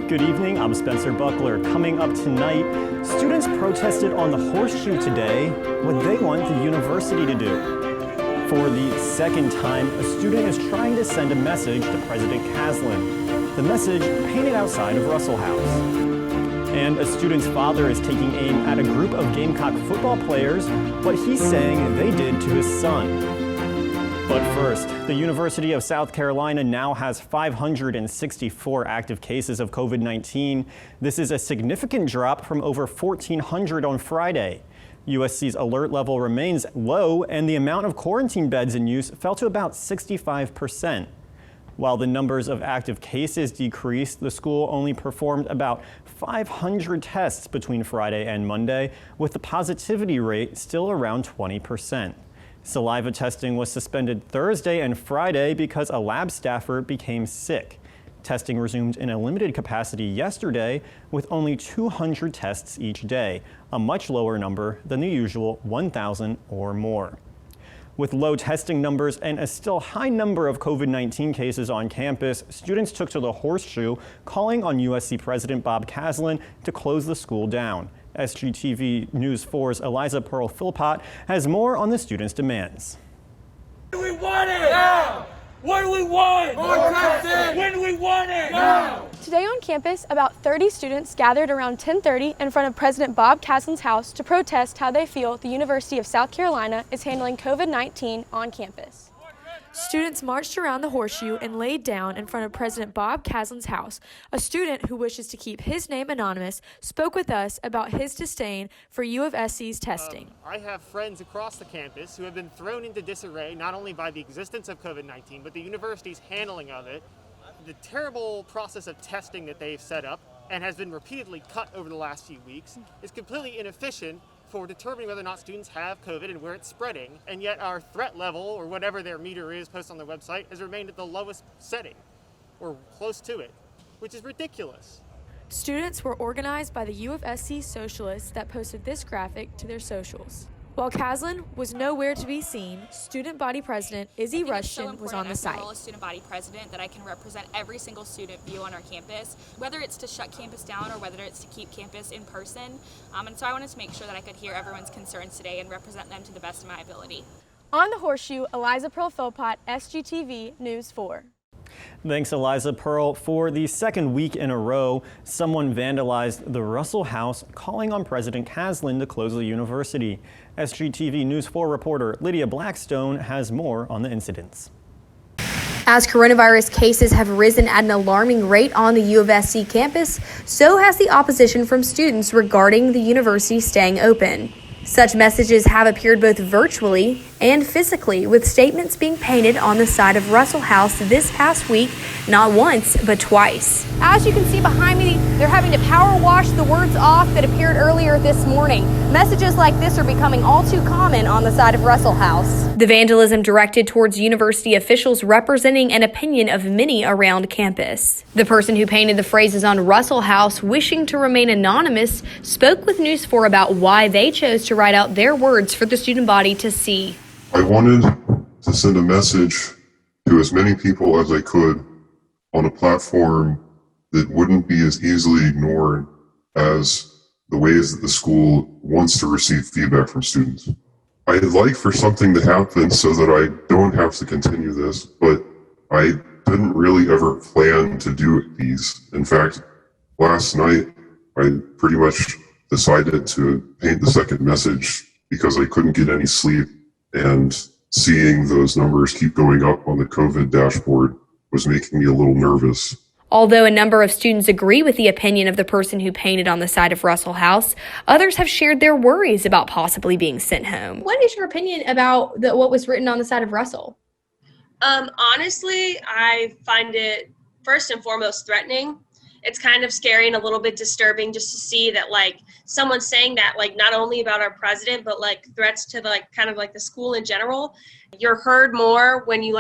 Good evening, I'm Spencer Buckler. Coming up tonight, students protested on the Horseshoe today what they want the university to do. For the second time, a student is trying to send a message to President Caslin. The message painted outside of Russell House. And a student's father is taking aim at a group of Gamecock football players, what he's saying they did to his son. But first, the University of South Carolina now has 564 active cases of COVID-19. This is a significant drop from over 1,400 on Friday. USC's alert level remains low, and the amount of quarantine beds in use fell to about 65%. While the numbers of active cases decreased, the school only performed about 500 tests between Friday and Monday, with the positivity rate still around 20%. Saliva testing was suspended Thursday and Friday because a lab staffer became sick. Testing resumed in a limited capacity yesterday with only 200 tests each day, a much lower number than the usual 1,000 or more. With low testing numbers and a still high number of COVID-19 cases on campus, students took to the Horseshoe, calling on USC President Bob Caslin to close the school down. SGTV News 4's Eliza Pearl-Philpott has more on the students' demands. When do we want it? Now! What do we want? More testing! When do we want it? Now! Today on campus, about 30 students gathered around 10:30 in front of President Bob Caslin's house to protest how they feel the University of South Carolina is handling COVID-19 on campus. Students marched around the Horseshoe and laid down in front of President Bob Caslin's house. A student who wishes to keep his name anonymous spoke with us about his disdain for U of SC's testing. I have friends across the campus who have been thrown into disarray not only by the existence of COVID-19, but the university's handling of it. The terrible process of testing that they've set up and has been repeatedly cut over the last few weeks is completely inefficient for determining whether or not students have COVID and where it's spreading, and yet our threat level, or whatever their meter is posted on their website, has remained at the lowest setting, or close to it, which is ridiculous. Students were organized by the U of SC socialists that posted this graphic to their socials. While Caslin was nowhere to be seen, student body president Izzy Rushton was on the site. I role as student body president that I can represent every single student view on our campus, whether it's to shut campus down or whether it's to keep campus in person. And so I wanted to make sure that I could hear everyone's concerns today and represent them to the best of my ability. On the Horseshoe, Eliza Pearl-Philpott, SGTV News 4. Thanks, Eliza Pearl. For the second week in a row, someone vandalized the Russell House, calling on President Caslin to close the university. SGTV News 4 reporter Lydia Blackstone has more on the incidents. As coronavirus cases have risen at an alarming rate on the U of SC campus, so has the opposition from students regarding the university staying open. Such messages have appeared both virtually and physically, with statements being painted on the side of Russell House this past week, not once, but twice. As you can see behind me, they're having to power wash the words off that appeared earlier this morning. Messages like this are becoming all too common on the side of Russell House. The vandalism directed towards university officials representing an opinion of many around campus. The person who painted the phrases on Russell House, wishing to remain anonymous, spoke with News 4 about why they chose to write out their words for the student body to see. I wanted to send a message to as many people as I could on a platform that wouldn't be as easily ignored as the ways that the school wants to receive feedback from students. I'd like for something to happen so that I don't have to continue this, but I didn't really ever plan to do these. In fact, last night, I pretty much decided to paint the second message because I couldn't get any sleep, and seeing those numbers keep going up on the COVID dashboard was making me a little nervous. Although a number of students agree with the opinion of the person who painted on the side of Russell House, others have shared their worries about possibly being sent home. What is your opinion about what was written on the side of Russell? Honestly, I find it first and foremost threatening. It's kind of scary and a little bit disturbing just to see that, like, someone's saying that, like, not only about our president, but like threats to the school in general. You're heard more when you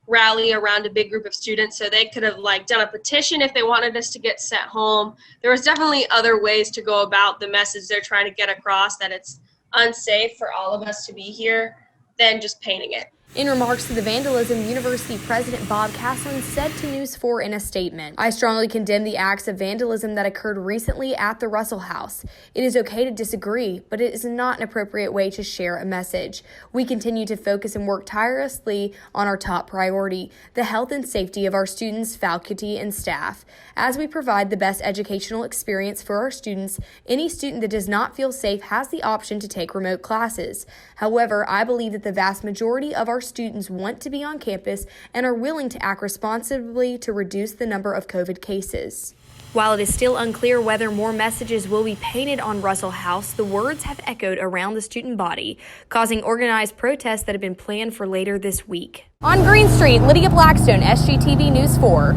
rally around a big group of students, so they could have done a petition if they wanted us to get sent home. There was definitely other ways to go about the message they're trying to get across, that it's unsafe for all of us to be here, than just painting it. In remarks to the vandalism, University President Bob Caslin said to News 4 in a statement, "I strongly condemn the acts of vandalism that occurred recently at the Russell House. It is okay to disagree, but it is not an appropriate way to share a message. We continue to focus and work tirelessly on our top priority, the health and safety of our students, faculty, and staff. As we provide the best educational experience for our students, any student that does not feel safe has the option to take remote classes. However, I believe that the vast majority of our students want to be on campus and are willing to act responsibly to reduce the number of COVID cases." While it is still unclear whether more messages will be painted on Russell House, the words have echoed around the student body, causing organized protests that have been planned for later this week. On Green Street, Lydia Blackstone, SGTV News 4.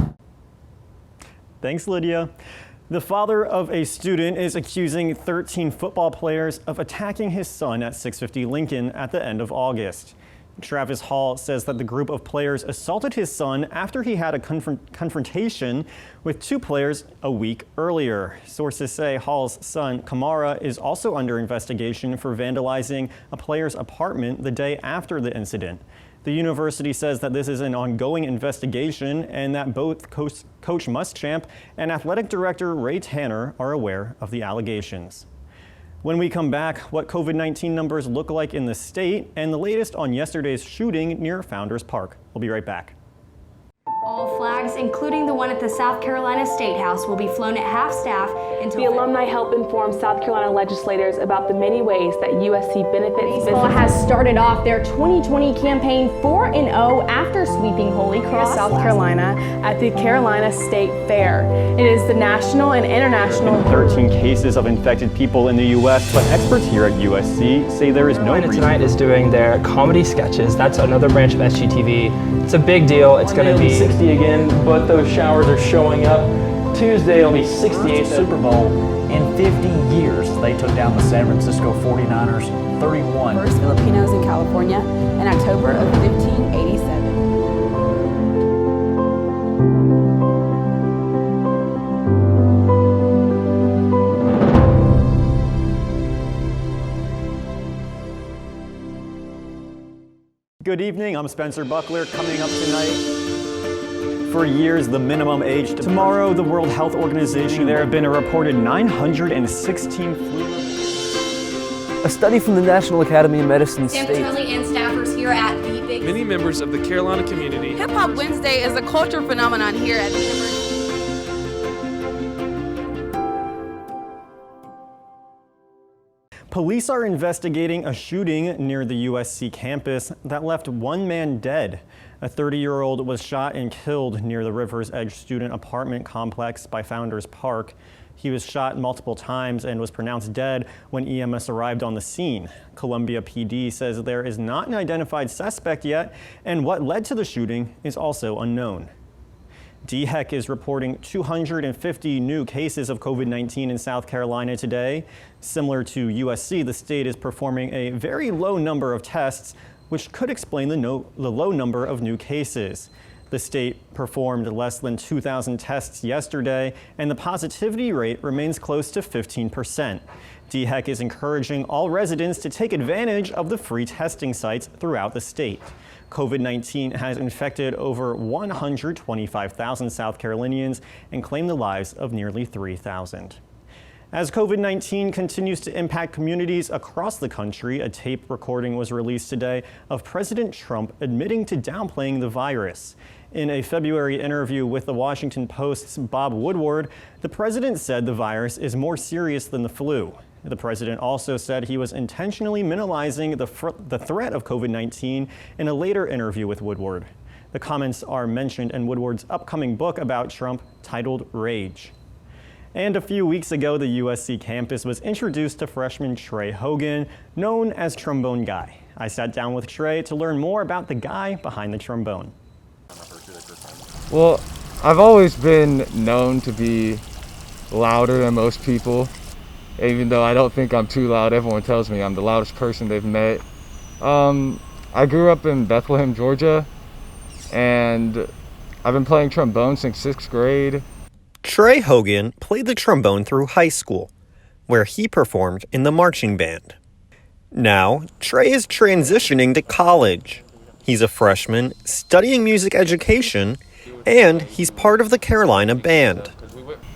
Thanks, Lydia. The father of a student is accusing 13 football players of attacking his son at 650 Lincoln at the end of August. Travis Hall says that the group of players assaulted his son after he had a confrontation with two players a week earlier. Sources say Hall's son, Kamara, is also under investigation for vandalizing a player's apartment the day after the incident. The university says that this is an ongoing investigation and that both Coach Muschamp and athletic director Ray Tanner are aware of the allegations. When we come back, what COVID-19 numbers look like in the state and the latest on yesterday's shooting near Founders Park. We'll be right back. All flags, including the one at the South Carolina State House, will be flown at half-staff until... The alumni help inform South Carolina legislators about the many ways that USC benefits Baseball has started off their 2020 campaign 4-0 after sweeping Holy Cross, South Carolina at the Carolina State Fair. It is the national and international... 13 cases of infected people in the U.S., but experts here at USC say there is no reason... Tonight is doing their comedy sketches. That's another branch of SGTV. It's a big deal. It's going to be 60 again, but those showers are showing up. Tuesday it'll be 68th Super Bowl. In 50 years, they took down the San Francisco 49ers 31. First Filipinos in California in October of 1587. Good evening, I'm Spencer Buckler. Coming up tonight, for years, the minimum age tomorrow, the World Health Organization, there have been a reported 916 flu. A study from the National Academy of Medicine Sam states... Turley and staffers here at the Big... Many members of the Carolina community... Hip Hop Wednesday is a culture phenomenon here at the University. Police are investigating a shooting near the USC campus that left one man dead. A 30-year-old was shot and killed near the River's Edge student apartment complex by Founders Park. He was shot multiple times and was pronounced dead when EMS arrived on the scene. Columbia PD says there is not an identified suspect yet, and what led to the shooting is also unknown. DHEC is reporting 250 new cases of COVID-19 in South Carolina today. Similar to USC, the state is performing a very low number of tests, which could explain the low number of new cases. The state performed less than 2,000 tests yesterday, and the positivity rate remains close to 15%. DHEC is encouraging all residents to take advantage of the free testing sites throughout the state. COVID-19 has infected over 125,000 South Carolinians and claimed the lives of nearly 3,000. As COVID-19 continues to impact communities across the country, a tape recording was released today of President Trump admitting to downplaying the virus. In a February interview with the Washington Post's Bob Woodward, the president said the virus is more serious than the flu. The president also said he was intentionally minimizing the threat of COVID-19 in a later interview with Woodward. The comments are mentioned in Woodward's upcoming book about Trump titled Rage. And a few weeks ago, the USC campus was introduced to freshman Trey Hogan, known as Trombone Guy. I sat down with Trey to learn more about the guy behind the trombone. Well, I've always been known to be louder than most people. Even though I don't think I'm too loud, everyone tells me I'm the loudest person they've met. I grew up in Bethlehem, Georgia, and I've been playing trombone since 6th grade. Trey Hogan played the trombone through high school, where he performed in the marching band. Now, Trey is transitioning to college. He's a freshman studying music education, and he's part of the Carolina band.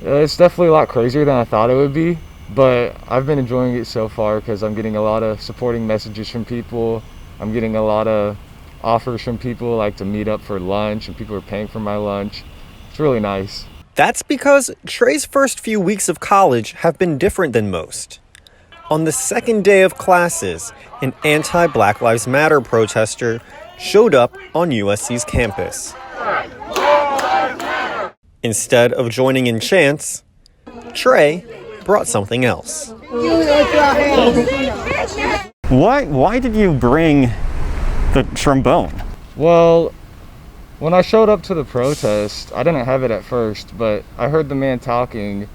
It's definitely a lot crazier than I thought it would be, but I've been enjoying it so far because I'm getting a lot of supporting messages from people. I'm getting a lot of offers from people like to meet up for lunch, and people are paying for my lunch. It's really nice. That's because Trey's first few weeks of college have been different than most. On the second day of classes, an anti-Black Lives Matter protester showed up on USC's campus. Instead of joining in chants, Trey brought something else. Why did you bring the trombone? Well, when I showed up to the protest, I didn't have it at first, but I heard the man talking,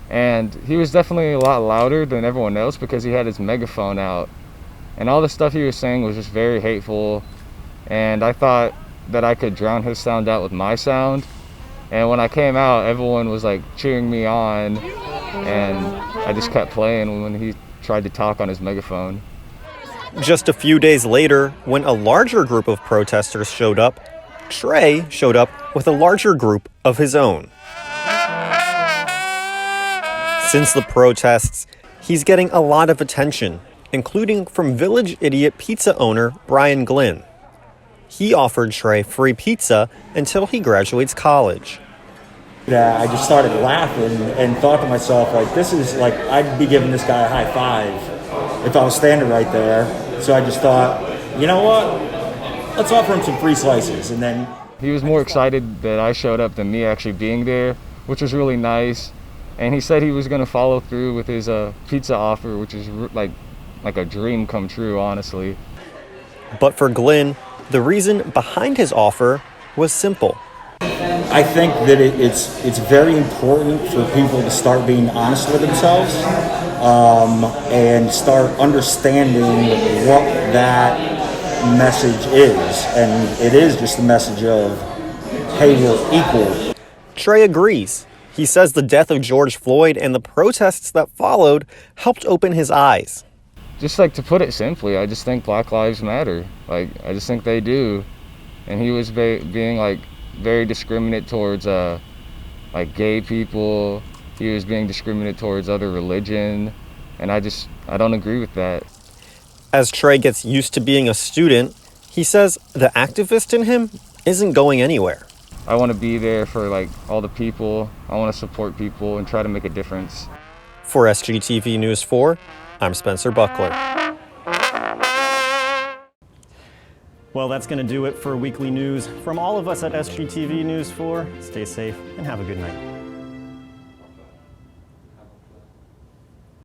and he was definitely a lot louder than everyone else because he had his megaphone out. And all the stuff he was saying was just very hateful, and I thought that I could drown his sound out with my sound. And when I came out, everyone was like cheering me on, and I just kept playing when he tried to talk on his megaphone. Just a few days later, when a larger group of protesters showed up, Trey showed up with a larger group of his own. Since the protests, he's getting a lot of attention, including from Village Idiot pizza owner Brian Glynn. He offered Trey free pizza until he graduates college. I just started laughing and thought to myself, like, this is like, I'd be giving this guy a high five if I was standing right there. So I just thought, you know what? Let's offer him some free slices. And then he was more excited that I showed up than me actually being there, which was really nice. And he said he was going to follow through with his pizza offer, which is like a dream come true, honestly. But for Glynn, the reason behind his offer was simple. I think that it's very important for people to start being honest with themselves and start understanding what that message is. And it is just a message of, hey, we're equal. Trey agrees. He says the death of George Floyd and the protests that followed helped open his eyes. Just like to put it simply, I just think Black Lives Matter. Like, I just think they do. And he was being like very discriminate towards like gay people. He was being discriminate towards other religion. And I don't agree with that. As Trey gets used to being a student, he says the activist in him isn't going anywhere. I want to be there for like all the people. I want to support people and try to make a difference. For SGTV News 4, I'm Spencer Buckler. Well, that's going to do it for weekly news. From all of us at SGTV News 4, stay safe and have a good night.